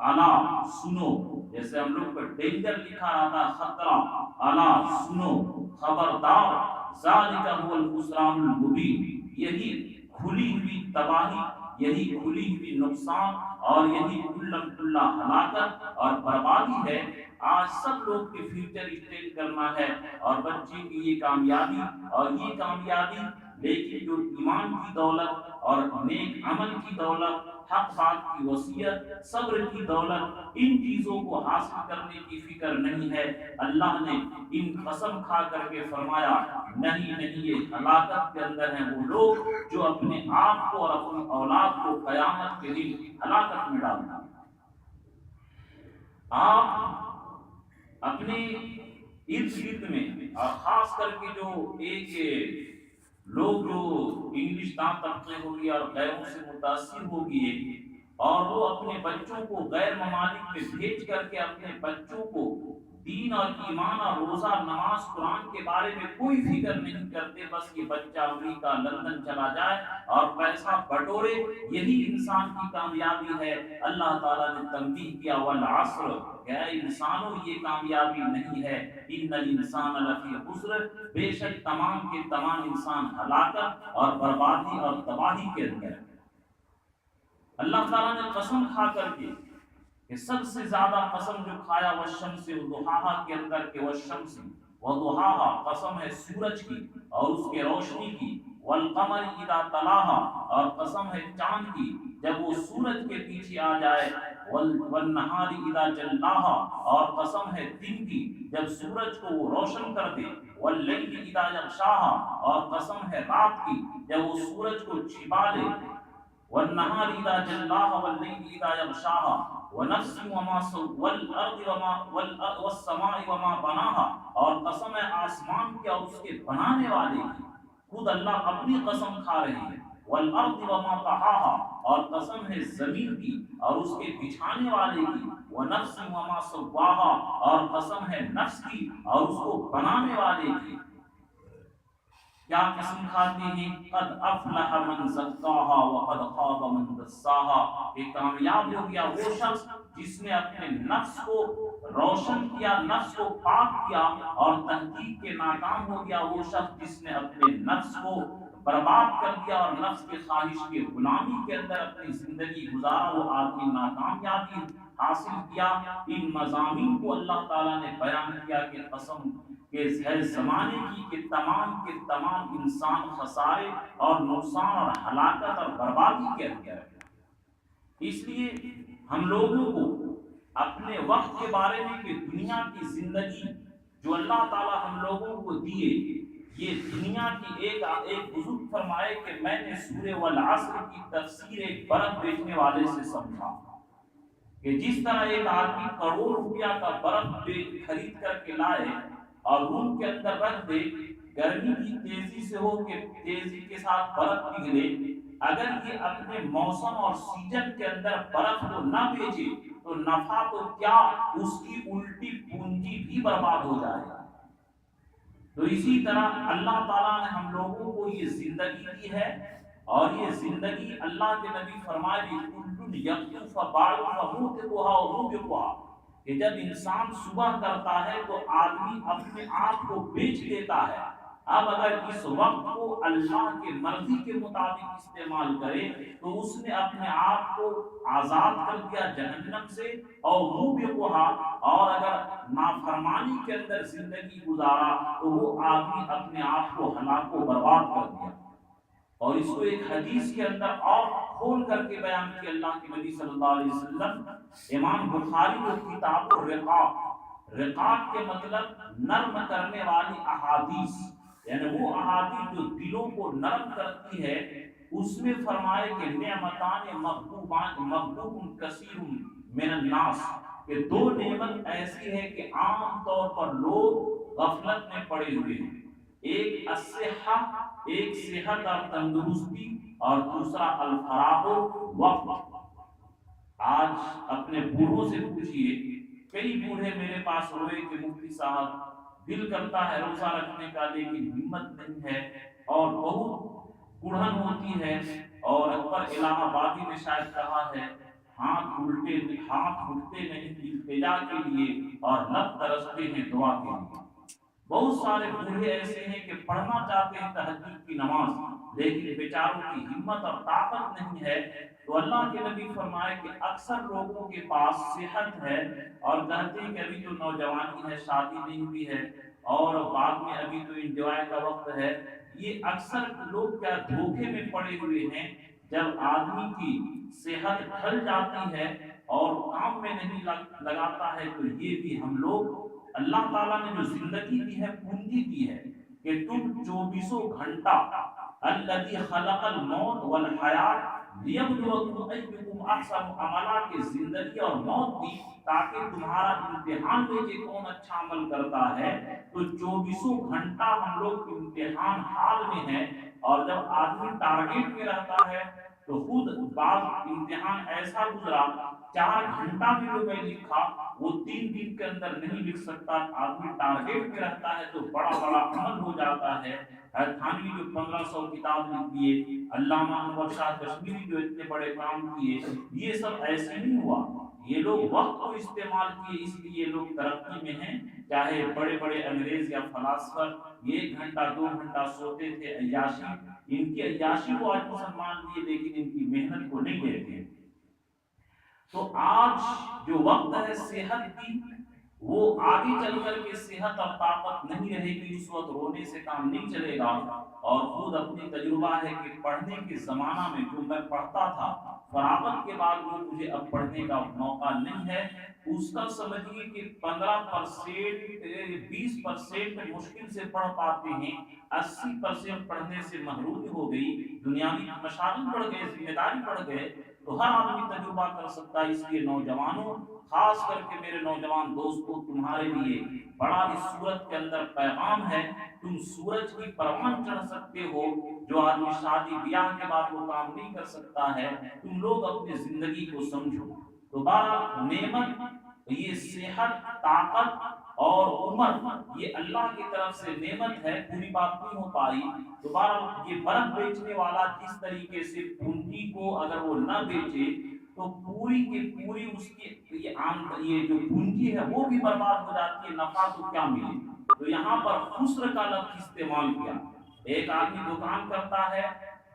الا، سنو، جیسے ہم لوگ پر ڈینجر لکھا رہتا ہے، خطرہ، الا، سنو، خبردار، ذالک هو الخسران المبین، یہی کھلی ہوئی تباہی، یہی کھلی ہوئی نقصان اور یہی کلم کلا ہلاکت اور بربادی ہے۔ آج سب لوگ کے فیوچر اسٹیج کرنا ہے اور بچے کی یہ کامیابی اور یہ کامیابی، لیکن جو ایمان کی دولت اور نیک عمل کی دولت، حق بات کی وصیت، صبر کی دولت، ان چیزوں کو حاصل کرنے کی فکر نہیں ہے۔ اللہ نے ان قسم کھا کر کے فرمایا، نہیں نہیں، یہ ہلاکت کے اندر ہیں وہ لوگ جو اپنے آپ کو اور اپنی اولاد کو قیامت کے دن ہلاکت میں ڈالنا۔ آپ اپنے ارد گرد میں اور خاص کر کے جو ایک لوگ جو انگلش دان طبقے ہو گئے اور غیروں سے متاثر ہو گئے، اور وہ اپنے بچوں کو غیر ممالک میں بھیج کر کے اپنے بچوں کو دین اور ایمان اور روزہ، نماز، قرآن کے بارے میں کوئی فکر نہیں کرتے، بس یہ بچہ امریکہ، لندن چلا جائے اور پیسہ بٹورے، یہی انسان کی کامیابی ہے۔ اللہ تعالیٰ نے تنبیہ کیا، والعصر، کہ اے انسانوں یہ کامیابی نہیں ہے، ان الانسان لفی خسر، بے شک تمام کے تمام انسان ہلاکت اور بربادی اور تباہی کے اندر ہے۔ اللہ تعالیٰ نے قسم کھا کر کے کہ سب سے زیادہ قسم جو کھایا والشمس وضحاها کے اندر کہ والشمس وضحاها، قسم ہے سورج کی اور اس کے روشنی کی، والقمر اذا تلاها، اور قسم ہے چاند کی جب وہ سورج کے پیچھے آ جائے، والنہار اذا جلاها، اور قسم ہے دن کی جب سورج کو وہ روشن کر دے، واللیل اذا یغشاها، اور قسم ہے رات کی جب وہ سورج کو چھپا لے، والنہار اذا جلاها واللیل اذا یغشاها، ونفس وما والارض وما والسماء وما بناها، اور قسم ہے آسمان کی اور اس کے بنانے والے کی، خود اللہ اپنی قسم کھا رہے ہیں، والارض وما طحاها، اور قسم ہے زمین کی اور اس کے بچھانے والے کی، ونفس وما سواها، اور قسم ہے نفس کی اور اس کو بنانے والے کی۔ کیا قسم کھاتے ہیں؟ قد افلح من زکاها وقد خاب من دساها، کہ کامیاب ہو گیا وہ شخص جس نے اپنے نفس کو روشن کیا، نفس کو پاک کیا، اور تحقیق کے ناکام ہو گیا وہ شخص جس نے اپنے نفس کو برباد کر دیا اور نفس کی خواہش کی غلامی کے اندر اپنی زندگی گزارا، وہ آدمی ناکامیابی حاصل کیا۔ ان مضامین کو اللہ تعالیٰ نے بیان کیا کہ قسم کے ہے زمانے کی کہ تمام کے تمام انسان خسارے اور نقصان اور ہلاکت اور بربادی کے اندر ہے۔ اس لیے ہم لوگوں کو اپنے وقت کے بارے میں کہ دنیا کی زندگی جو اللہ تعالیٰ ہم لوگوں کو دیے، یہ دنیا کی ایک بزرگ فرمائے کہ میں نے سورہ والعصر کی تفسیر ایک برف بیچنے والے سے سمجھا کہ جس طرح ایک آدمی کروڑ روپیہ کا برف خرید کر کے لائے اور روم کے اندر رکھ دے، گرمی کی تیزی سے ہو کہ تیزی کے ساتھ برف پگھلے، اگر یہ اپنے موسم اور سیزن کے اندر برف کو نہ بیچے تو نفع تو کیا، اس کی الٹی پونجی بھی برباد ہو جائے گا۔ تو اسی طرح اللہ تعالیٰ نے ہم لوگوں کو یہ زندگی دی ہے، اور یہ زندگی اللہ کے نبی فرمائے کل یقطع فبعض فموتها وموبقها، کہ جب انسان صبح کرتا ہے تو آدمی اپنے آپ کو بیچ دیتا ہے۔ اب اگر اس وقت کو اللہ کے مرضی کے مطابق استعمال کرے تو اس نے اپنے آپ کو آزاد کر دیا جہنم سے، اور موبقها، اور اگر نافرمانی کے اندر زندگی گزارا تو وہ آدمی اپنے آپ کو ہلاک و برباد کر دیا۔ اور اس کو ایک حدیث کے اندر اور کھول کر کے بیان کیا اللہ کے نبی صلی اللہ علیہ وسلم۔ امام بخاری کو کتاب الرقاق، رقاق کے مطلب نرم کرنے والی احادیث، یعنی وہ احادیث جو دلوں کو نرم کرتی ہے، اس میں فرمائے کہ نعمتان مغبوب کثیر من الناس، کہ دو نعمت ایسی ہے کہ عام طور پر لوگ غفلت میں پڑے ہوئے ہیں، ایک الصحہ، ایک صحت اور تندرستی، اور دوسرا الفراغ وقت۔ آج اپنے بوڑھوں سے پوچھئے، کئی بوڑھے میرے پاس روئے کہ مفتی صاحب دل کرتا ہے روزہ رکھنے کا لیکن ہمت نہیں ہے، اور بہت بڑھن ہوتی ہے، اور اکبر الہ آبادی نے شاید کہا ہے ہاتھ اٹھتے نہیں التجا کے لیے اور لب ترستے ہیں دعا کے لیے۔ بہت سارے بوڑھے ایسے ہیں کہ پڑھنا چاہتے ہیں تہجد کی نماز، لیکن بیچاروں کی ہمت اور طاقت نہیں ہے۔ تو اللہ کے نبی فرمائے کہ اکثر لوگوں کے پاس صحت ہے اور کہتے ہیں کہ ابھی تو نوجوانی ہے، شادی نہیں ہوئی ہے، اور بعد میں ابھی تو انجوائے کا وقت ہے، یہ اکثر لوگ کیا دھوکے میں پڑے ہوئے ہیں۔ جب آدمی کی صحت ڈھل جاتی ہے اور کام میں نہیں لگاتا ہے تو یہ بھی ہم لوگ، اللہ تعالیٰ نے جو زندگی دی ہے پونجی دی ہے کہ تم 24 گھنٹہ الذی خلق الموت والحیات لیبلوکم ایکم احسن عملا، کی زندگی اور موت دی تاکہ تمہارا امتحان لے کہ کون اچھا عمل کرتا ہے۔ تو 24 گھنٹہ ہم لوگ امتحان حال میں ہیں، اور جب آدمی ٹارگیٹ میں رہتا ہے تو خود بعض امتحان ایسا گزرا 4 گھنٹہ بھی جو میں لکھا وہ 3 دن کے اندر نہیں لکھ سکتا۔ آدمی ٹارگیٹ میں رہتا ہے تو بڑا بڑا عمل ہو جاتا ہے۔ تھانوی جو 1500 کتاب لکھ دیے، علامہ انور شاہ کشمیری جو اتنے بڑے کام کیے، یہ سب ایسے نہیں ہوا، یہ لوگ وقت کو استعمال کیے، اس لیے لوگ ترقی میں ہیں۔ چاہے بڑے بڑے انگریز یا فلاسفر 1 گھنٹہ 2 گھنٹہ سوتے تھے، عیاشی، ان کی عیاشی کو آج مسلمان لیے لیکن ان کی محنت کو نہیں لیتے۔ تو آج جو وقت ہے صحت کی، وہ آگے چل کر کے صحت اور طاقت نہیں رہے گی، اس وقت رونے سے کام نہیں چلے گا۔ اور خود اپنی تجربہ ہے کہ پڑھنے کے زمانہ میں جو میں پڑھتا تھا، فراغت کے بعد وہ مجھے اب پڑھنے کا موقع نہیں ہے، اس کا سمجھیے کہ 15% 20% مشکل سے پڑھ پاتے ہیں، 80% پڑھنے سے محرومی ہو گئی، دنیاوی مشاغل بڑھ گئے، ذمہ داری بڑھ گئے۔ تو ہر آدمی تجربہ کر سکتا ہے، اس لیے نوجوانوں، خاص کر کے میرے نوجوان دوستوں، تمہارے لیے بڑا اس صورت کے اندر پیغام ہے۔ تم سورج کی پروان چڑھ سکتے ہو، جو آدمی شادی بیاہ کے بعد وہ کام نہیں کر سکتا ہے، تم لوگ اپنی زندگی کو سمجھو۔ تو بہرحال نعمت، یہ صحت، طاقت اور عمر، یہ اللہ کی طرف سے نعمت ہے، پوری بات نہیں ہو پائی۔ تو بہرحال یہ برف بیچنے والا جس طریقے سے پونجی کو اگر وہ نہ بیچے تو پوری کی پوری اس کی یہ جو پونجی ہے وہ بھی برباد ہو جاتی ہے، نفع تو کیا ملے۔ تو یہاں پر خسر کا لفظ استعمال کیا، ایک آدمی دکان کرتا ہے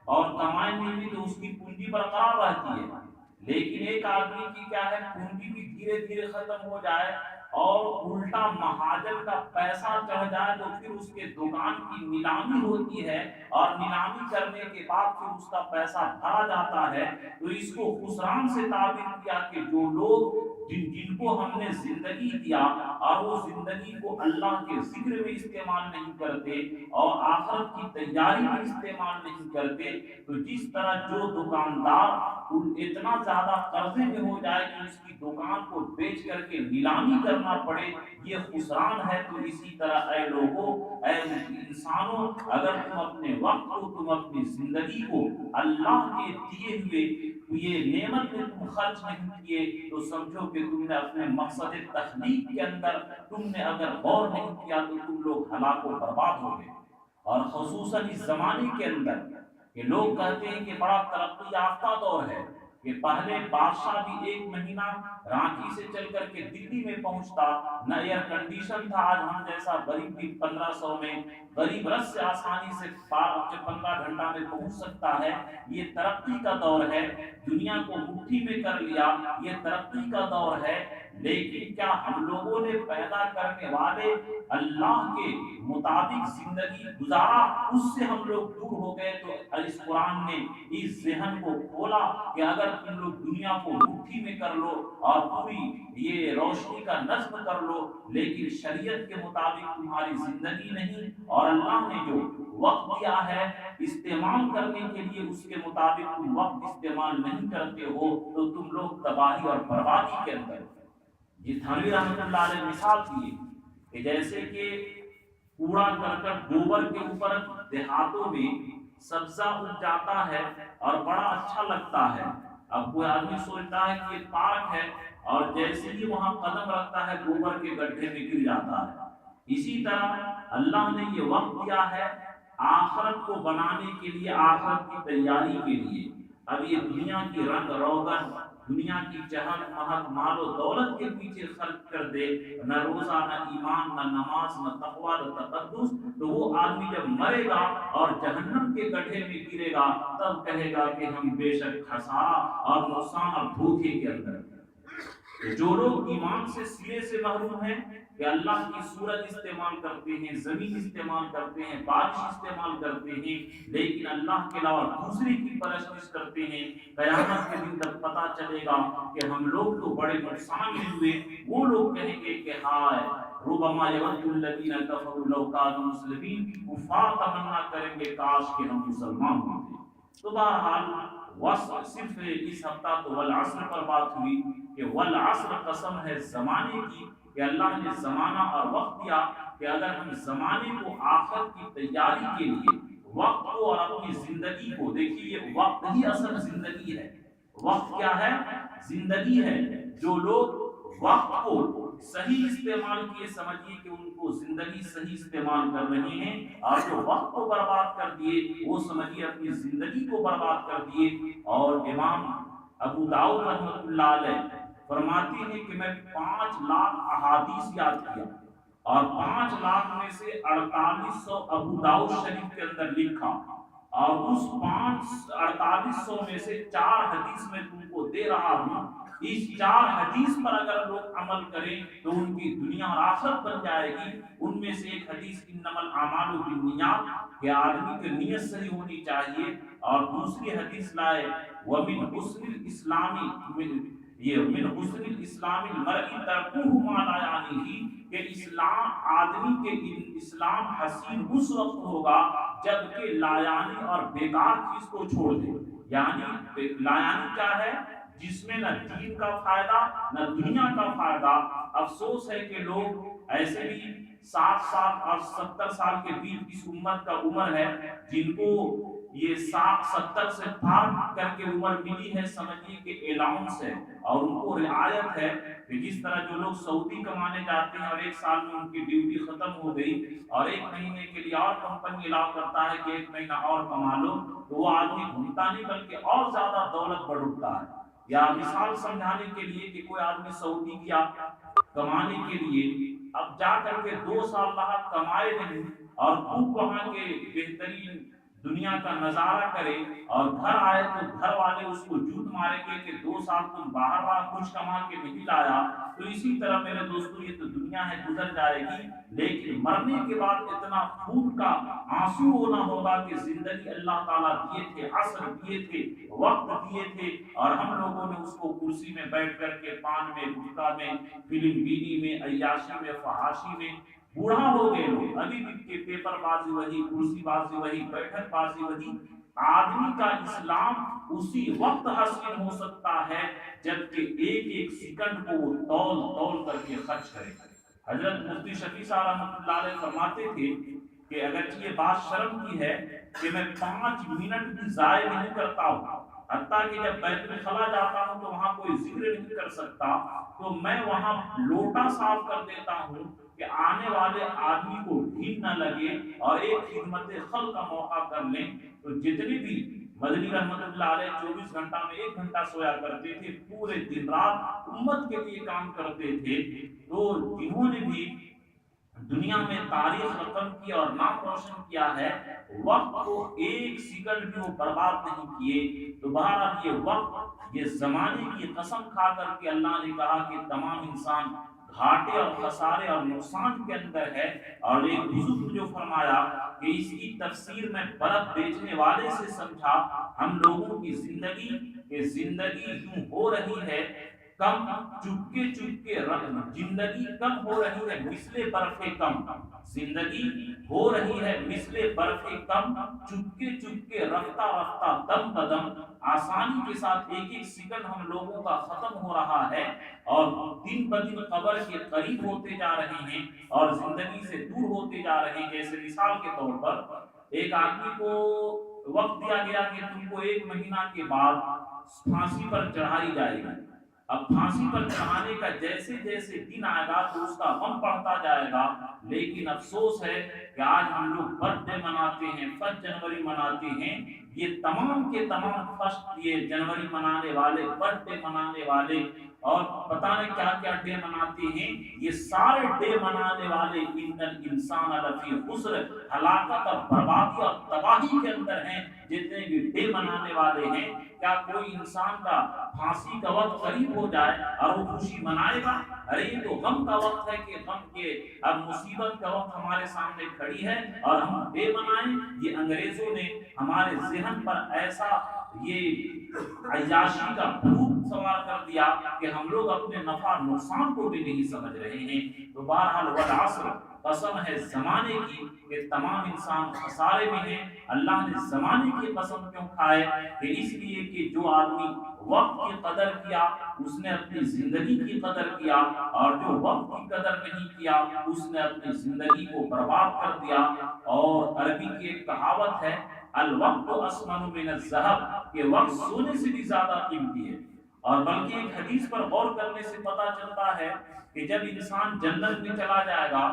اور کمائی نہیں بھی تو اس کی پونجی برقرار رہتی ہے، لیکن ایک آدمی کی کیا ہے، پونجی بھی دھیرے دھیرے ختم ہو جائے اور الٹا مہاجن کا پیسہ چڑھ جائے تو پھر اس کے دکان کی نیلامی ہوتی ہے، اور نیلامی کرنے کے بعد پھر اس کا پیسہ بھرا جاتا ہے۔ تو اس کو خسران سے تعبیر کیا کہ جو لوگ جن کو ہم نے زندگی دیا اور وہ زندگی کو اللہ کے ذکر میں استعمال نہیں کرتے اور آخرت کی تیاری میں استعمال نہیں کرتے، تو جس طرح جو دکاندار اتنا زیادہ قرضے میں ہو جائے کہ اس کی دکان کو بیچ کر کے نیلامی کرنا پڑے، یہ خسران ہے۔ تو اسی طرح اے لوگوں، اے انسانوں، اگر تم اپنے وقت کو، تم اپنی زندگی کو اللہ کے دیے ہوئے یہ نعمت میں تم خرچ نہیں کیے تو سمجھو کہ تم نے اپنے مقصد تخلیق کے اندر تم نے اگر غور نہیں کیا تو تم لوگ ہلاک و برباد ہو گئے۔ اور خصوصاً اس زمانے کے اندر کہ لوگ کہتے ہیں کہ بڑا ترقی یافتہ دور ہے، کہ پہلے بادشاہ بھی ایک مہینہ رانچی سے چل کر کے دلی میں پہنچتا، نہ ایئر کنڈیشن تھا، آج ہم جیسا غریب بھی 1500 میں غریب رس سے آسانی سے 15 گھنٹہ میں پہنچ سکتا ہے۔ یہ ترقی کا دور ہے، دنیا کو مٹھی میں کر لیا، یہ ترقی کا دور ہے۔ لیکن کیا ہم لوگوں نے پیدا کرنے والے اللہ کے مطابق زندگی گزارا، اس سے ہم لوگ دور ہو گئے؟ تو اس قرآن نے اس ذہن کو کھولا کہ اگر تم لوگ دنیا کو مٹھی میں کر لو اور پوری یہ روشنی کا نظم کر لو، لیکن شریعت کے مطابق تمہاری زندگی نہیں، اور اللہ نے جو وقت دیا ہے استعمال کرنے کے لیے اس کے مطابق تم وقت استعمال نہیں کرتے ہو، تو تم لوگ تباہی اور بربادی کے اندر۔ یہ تھانوی رحمۃ اللہ علیہ مثال دیے کہ جیسے کہ کوڑا کرکٹ گوبر کے اوپر دیہاتوں میں سبزہ اگ جاتا ہے اور بڑا اچھا لگتا ہے۔ اب کوئی آدمی سوچتا ہے کہ یہ پارک ہے، اور جیسے ہی وہاں قدم رکھتا ہے گوبر کے گڈھے میں گر جاتا ہے۔ اسی طرح اللہ نے یہ وقت دیا ہے آخرت کو بنانے کے لیے، آخرت کی تیاری کے لیے۔ اب یہ دنیا کی رنگ روغن، دنیا کی چہل پہل، مال و دولت کے پیچھے خرچ کر دے، نہ روزہ، نہ ایمان، نہ نماز، نہ تقوی، نہ تقدس، تو وہ آدمی جب مرے گا اور جہنم کے گڈھے میں گرے گا تب کہے گا کہ ہم بے شک خسارہ اور نقصان اور دھوکے کے اندر۔ جو لوگ ایمان سے سرے سے محروم ہیں، کہ اللہ کی سورج استعمال کرتے ہیں، زمین استعمال کرتے ہیں، بارش استعمال کرتے ہیں، لیکن اللہ کے علاوہ دوسرے کی پرستش کرتے ہیں، قیامت کے دن تک پتا چلے گا کہ ہم لوگ تو بڑے نقصان میں ہوئے۔ وہ لوگ کہیں گے کہ ہائے ربما یود الذین کفروا لو کانوا مسلمین، کفار تمنا کریں گے کاش کہ ہم مسلمان ہوتے۔ تو بہرحال صرف اس ہفتہ تو والعصر پر بات ہوئی کہ والعصر قسم ہے زمانے کی، کہ اللہ نے زمانہ اور وقت دیا کہ اگر ہم زمانے کو آخرت کی تیاری کے لیے، وقت کو اور اپنی زندگی کو دیکھیے، یہ وقت ہی اصل زندگی ہے۔ وقت کیا ہے؟ زندگی ہے۔ جو لوگ وقت کو صحیح استعمال کیے، سمجھیے کہ ان کو زندگی صحیح استعمال کر رہے ہیں، اور جو وقت کو برباد کر دیے وہ سمجھیے اپنی زندگی کو برباد کر دیے۔ اور امام ابو داؤد رحمۃ اللہ علیہ فرماتے ہیں کہ میں 5 لاکھ احادیث یاد کیا، اور 5 لاکھ میں سے 4800 ابو داؤد شریف کے اندر لکھا، اور اس 4800 میں سے 4 حدیث میں تم کو دے رہا ہوں۔ اس 4 حدیث پر اگر لوگ عمل کریں تو ان کی دنیا اور آخرت بن جائے گی۔ ان میں سے ایک حدیث انما الاعمال بالنیات، کہ آدمی کی نیت صحیح ہونی چاہیے، اور دوسری حدیث لائے ومن حسن الاسلامی، یہ من حسن الاسلام المرء ترکہ ما لا یعنیہ، کہ اسلام آدمی کے اسلام حسین اس وقت ہوگا جبکہ لایانی اور بیکار چیز کو چھوڑ دے۔ یعنی لایانی کیا ہے؟ جس میں نہ دین کا فائدہ نہ دنیا کا فائدہ۔ افسوس ہے کہ لوگ ایسے بھی 60 سال اور 70 سال کے بیچ اس امت کا عمر ہے، جن کو یہ 60-70 سے پار کر کے عمر ملی ہے، سمجھیے کہ الاؤنس ہے، اور ان کو رعایت ہے کہ جس طرح جو لوگ سعودی کمانے جاتے ہیں اور 1 سال میں ان کی ڈیوٹی ختم ہو گئی اور 1 مہینے کے لیے اور کمپنی الاؤ کرتا ہے کہ 1 مہینہ اور کما لو، تو وہ آدمی گھومتا نہیں بلکہ اور زیادہ دولت بڑھ اٹھتا ہے۔ یا مثال سمجھانے کے لیے کہ کوئی آدمی سعودی گیا کمانے کے لیے، اب جا کر کے 2 سال رہا، کمائے نہیں، اور خوب وہاں کے بہترین دنیا کا نظارہ کرے، اور گھر آئے تو گھر والے اس کو جھوٹ ماریں گے کہ 2 سال تم باہر کچھ کما کے نہیں لایا۔ تو اسی طرح میرے دوستو یہ تو دنیا ہے، گزر جائے گی، لیکن مرنے کے بعد اتنا خون کا آنسو ہونا ہوگا کہ زندگی اللہ تعالیٰ دیے تھے، عصر دیے تھے، وقت دیے تھے، اور ہم لوگوں نے اس کو کرسی میں بیٹھ کر کے پان میں، گٹکا میں، فلم بینی میں، عیاشی میں، فحاشی میں بوڑھا ہو گئے لوگ۔ ابھی بھی پیپر بازی وہی، کرسی بازی وہی، بیٹھک بازی وہی۔ آدمی کا اسلام اسی وقت حاصل ہو سکتا ہے جبکہ ایک ایک سیکنڈ کو وہ تول تول کر کے خرچ کرے۔ حضرت مفتی شفیع صاحب رحمۃ اللہ علیہ فرماتے تھے کہ اگرچہ یہ بات شرم کی ہے کہ میں 5 منٹ بھی ضائع نہیں کرتا ہوں، حتیٰ کہ جب بیت الخلا جاتا ہوں تو وہاں کوئی ذکر نہیں کر سکتا، تو میں وہاں لوٹا صاف کر دیتا ہوں کہ آنے والے آدمی کو بھیڑ نہ لگے اور ایک خدمت خلق کا موقع کر لیں۔ تو جتنی بھی مدنی رحمت اللہ علیہ 24 گھنٹہ میں 1 گھنٹہ سویا کرتے تھے، پورے دن رات امت کے لیے کام کرتے تھے، تو جنہوں نے بھی دنیا میں تاریخ رقم کی اور نام روشن کیا ہے، وقت کو 1 سیکنڈ بھی وہ برباد نہیں کیے۔ تو بہرحال یہ وقت، یہ زمانے کی قسم کھا کر کے اللہ نے کہا کہ تمام انسان گھاٹے اور خسارے اور نقصان کے اندر ہے۔ اور ایک بزرگ جو فرمایا کہ اس کی تفسیر میں برف بیچنے والے سے سمجھا، ہم لوگوں کی زندگی یوں ہو رہی ہے کم، چپکے چپکے زندگی کم ہو رہی ہے مثل برف کم، زندگی ہو رہی ہے مثل برف کم، چپکے چپکے رفتہ رفتہ دم بدم، آسانی کے ساتھ ایک ایک سیکنڈ ہم لوگوں کا ختم ہو رہا ہے، اور دن بدن قبر کے قریب ہوتے جا رہے ہیں اور زندگی سے دور ہوتے جا رہے ہیں۔ جیسے مثال کے طور پر ایک آدمی کو وقت دیا گیا کہ تم کو 1 مہینہ کے بعد پھانسی پر چڑھائی جائے گی۔ اب پھانسی پر چڑھانے کا جیسے جیسے دن آئے گا تو اس کا غم بڑھتا جائے گا، لیکن افسوس ہے کہ آج ہم لوگ برتھ ڈے مناتے ہیں، 1 جنوری مناتے ہیں، یہ تمام کے تمام 1 جنوری منانے والے، برتھ ڈے منانے والے اور پتہ نہیں کیا کیا ڈے مناتے ہیں، یہ سارے ڈے منانے والے ان الانسان لفی خسر، ہلاکت اور بربادی اور تباہی کے اندر ہیں۔ جتنے بھی ڈے منانے والے ہیں، کیا کوئی انسان کا پھانسی کا وقت قریب ہو جائے اور وہ خوشی منائے گا؟ ارے یہ تو غم کا وقت ہے کہ غم کے اب مصیبت کا وقت ہمارے سامنے کھڑی ہے اور ہم ڈے منائیں۔ یہ انگریزوں نے ہمارے ذہن پر ایسا یہ عیاشی کا بھوت سوار کر دیا کہ ہم لوگ اپنے نفع نقصان کو بھی نہیں سمجھ رہے ہیں۔ تو بہرحال والعصر، قسم ہے زمانے کی کہ تمام انسان خسارے میں ہیں۔ اللہ نے زمانے کی قسم کیوں کھائے؟ کہ اس لیے کہ جو آدمی وقت کی قدر کیا اس نے اپنی زندگی کی قدر کیا، اور جو وقت کی قدر نہیں کیا اس نے اپنی زندگی کو برباد کر دیا۔ اور عربی کی ایک کہاوت ہے، الوقت اسمن من الذهب، کہ وقت سونے سے بھی زیادہ قیمتی ہے۔ اور بلکہ ایک حدیث پر غور کرنے سے پتہ چلتا ہے کہ جب انسان جنت میں چلا جائے گا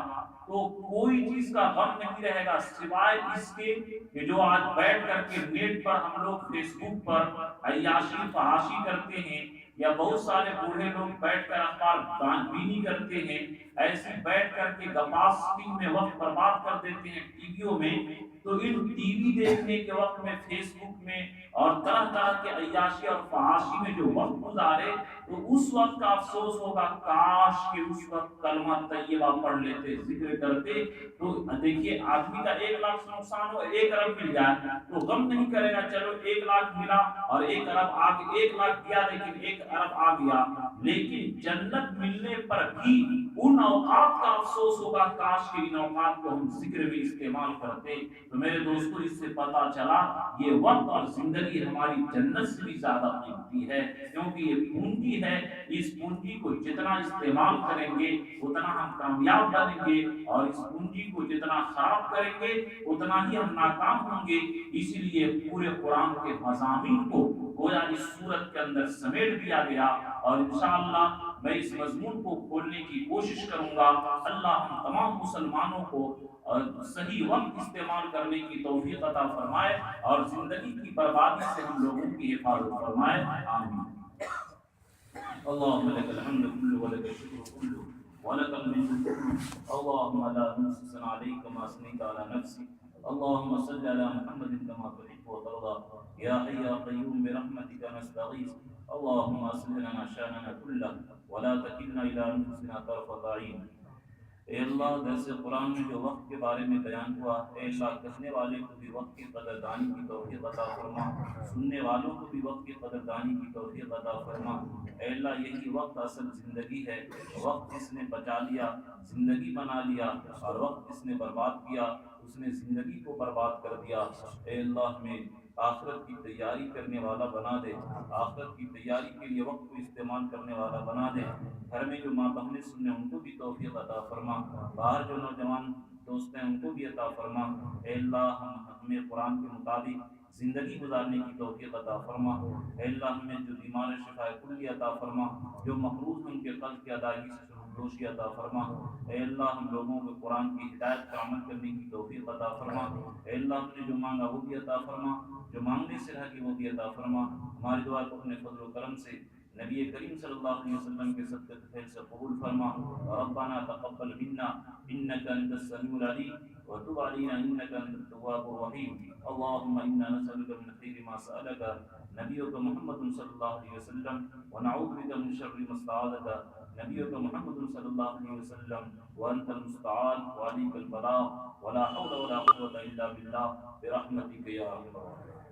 تو کوئی چیز کا غم نہیں رہے گا سوائے اس کے کہ جو آج بیٹھ کر کے نیٹ پر ہم لوگ فیس بک پر عیاشی فحاشی کرتے ہیں، یا بہت سارے بوڑھے لوگ بیٹھ کر اخبار بینی کرتے ہیں، ایسے بیٹھ کر کے گپاسٹنگ میں وقت برباد کر دیتے ہیں ٹی ویوں میں۔ تو ان ٹی وی دیکھنے کے وقت میں، فیس بک میں اور طرح طرح کے عیاشی اور فحاشی میں جو وقت گزارے، تو اس وقت کا افسوس ہوگا کاش کہ اس وقت کلمہ طیبہ پڑھ لیتے، ذکر کرتے۔ تو دیکھیے آدمی کا 1 لاکھ سے نقصان ہو، 1 ارب مل جائے تو غم نہیں کرے گا، چلو 1 لاکھ ملا اور 1 ارب آ گیا، 1 لاکھ دیا لیکن 1 ارب آ گیا۔ لیکن جنت ملنے پر بھی ان اوقات کا افسوس ہوگا کاش کہ ان اوقات کو ہم ذکر میں استعمال کرتے۔ تو میرے دوستو اس سے پتا چلا یہ وقت اور زندگی ہماری جنت سے بھی زیادہ قیمتی ہے، کیونکہ یہ پونجی ہے۔ اس پونجی کو جتنا استعمال کریں گے اتنا ہم کامیاب بنیں گے، اور اس پونجی کو جتنا خراب کریں گے اتنا ہی ہم ناکام ہوں گے۔ اسی لیے پورے قرآن کے مضامین کو گویا اس صورت کے اندر سمیٹ دیا گیا، اور انشاءاللہ میں اس مضمون کو کھولنے کی کوشش کروں گا۔ اللہ ہم تمام مسلمانوں کو صحیح وقت استعمال کرنے کی توفیق عطا فرمائے اور زندگی کی بربادی سے ہم لوگوں کی حفاظت فرمائے، آمین۔ اللهم لك الحمد كله ولك الشكر كله ولك المثل. اللهم لا نحصي عليك كما أثنيت على نفسي. اللهم صل على محمد كما تحب وترضى. يا حي يا قيوم برحمتك نستغيث. اللهم اصلح لنا شأننا كله ولا تكلنا إلى أنفسنا طرفة عين. اے اللہ درس قرآن میں جو وقت کے بارے میں بیان ہوا، اے اللہ کہنے والے کو بھی وقت کی قدردانی کی توفیق عطا فرما، سننے والوں کو بھی وقت کی قدردانی کی توفیق عطا فرما۔ اے اللہ یہی وقت اصل زندگی ہے، وقت جس نے بچا لیا زندگی بنا لیا، اور وقت جس نے برباد کیا اس نے زندگی کو برباد کر دیا۔ اے اللہ ہمیں آخرت کی تیاری کرنے والا بنا دے، آخرت کی تیاری کے لیے وقت کو استعمال کرنے والا بنا دے۔ گھر میں جو ماں بہنیں سننے ان کو بھی توفیق عطا فرما، باہر جو نوجوان دوست ہیں ان کو بھی عطا فرما۔ اے اللہ ہمیں قرآن کے مطابق زندگی گزارنے کی توفیق عطا فرما۔ اے اللہ ہمیں جو بیمار شفا کلی عطا فرما، جو مقروض ہیں ان کے قرض کی ادائیگی سے دوشی عطا فرما۔ اے اللہ ہم لوگوں کو قرآن کی ہدایت پر عمل کرنے کی توفیق عطا فرما۔ اے اللہ ہم نے جو مانگا وہ بھی عطا فرما، جو مانگنے سے رہ گئی وہ بھی عطا فرما۔ ہماری دعا کو اپنے فضل و کرم سے نبی کریم صلی اللہ علیہ وسلم کے صدقے خیر سے قبول فرما۔ ربنا تقبل منا انك انت السميع العليم وتب علينا انك انت التواب الرحيم۔ اللهم انا نسألك من خير ما سألك نبيك محمد صلى الله عليه وسلم، ونعوذ بك من شر ما استعاذك نبيك محمد صلى الله عليه وسلم، وانت المستعان وعليك البلاغ ولا حول ولا قوة الا بالله برحمتك يا ارحم الراحمين۔